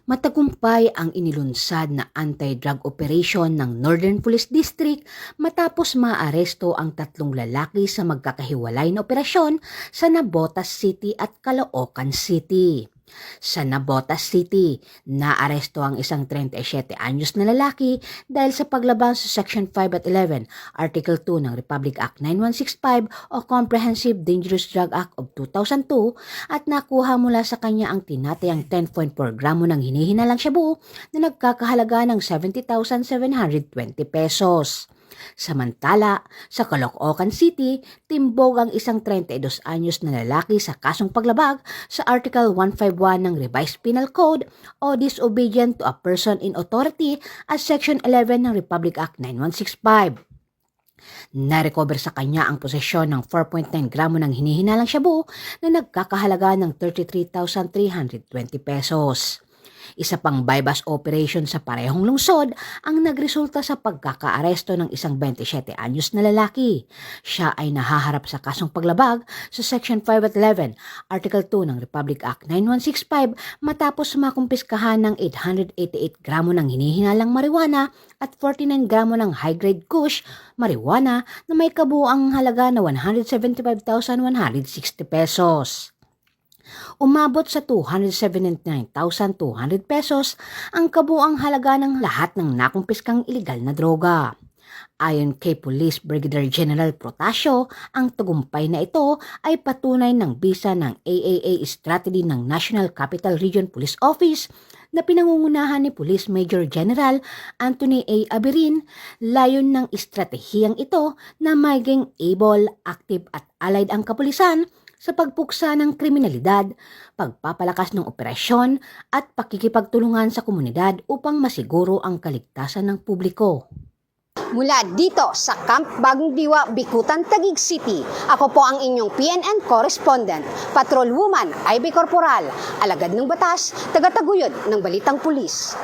Matagumpay ang inilunsad na anti-drug operation ng Northern Police District matapos maaresto ang 3 lalaki sa magkakahiwalay na operasyon sa Navotas City at Caloocan City. Sa Navotas City, naaresto ang isang 37 anyos na lalaki dahil sa paglabag sa Section 5 at 11, Article 2 ng Republic Act 9165 o Comprehensive Dangerous Drug Act of 2002 at nakuha mula sa kanya ang tinatayang 10.4 gramo ng hinihinalang shabu na nagkakahalaga ng 70,720 pesos. Samantala, sa Caloocan City, timbog ang isang 32 anyos na lalaki sa kasong paglabag sa Article 151 ng Revised Penal Code o Disobedient to a Person in Authority at Section 11 ng Republic Act 9165. Narecover sa kanya ang posesyon ng 4.9 gramo ng hinihinalang shabu na nagkakahalaga ng 33,320 pesos. Isa pang bypass operation sa parehong lungsod ang nagresulta sa pagkakaaresto ng isang 27 anyos na lalaki. Siya ay nahaharap sa kasong paglabag sa Section 5 at 11, Article 2 ng Republic Act 9165 matapos makumpiskahan ng 888 gramo ng hinihinalang marijuana at 49 gramo ng high-grade kush marijuana na may kabuuang halaga na 175,160 pesos. Umabot sa 279,200 pesos ang kabuang halaga ng lahat ng nakumpiskang ilegal na droga. Ayon kay Police Brigadier General Protasio, ang tagumpay na ito ay patunay ng bisa ng AAA strategy ng National Capital Region Police Office na pinangungunahan ni Police Major General Anthony A. Abirin. Layon ng estratehiyang ito na maging able, active at allied ang kapulisan sa pagpuksa ng kriminalidad, pagpapalakas ng operasyon at pakikipagtulungan sa komunidad upang masiguro ang kaligtasan ng publiko. Mula dito sa Camp Bagong Diwa, Bikutan, Taguig City, ako po ang inyong PNN correspondent, Patrol Woman Ivy Corporal, alagad ng batas, tagataguyod ng Balitang Pulis.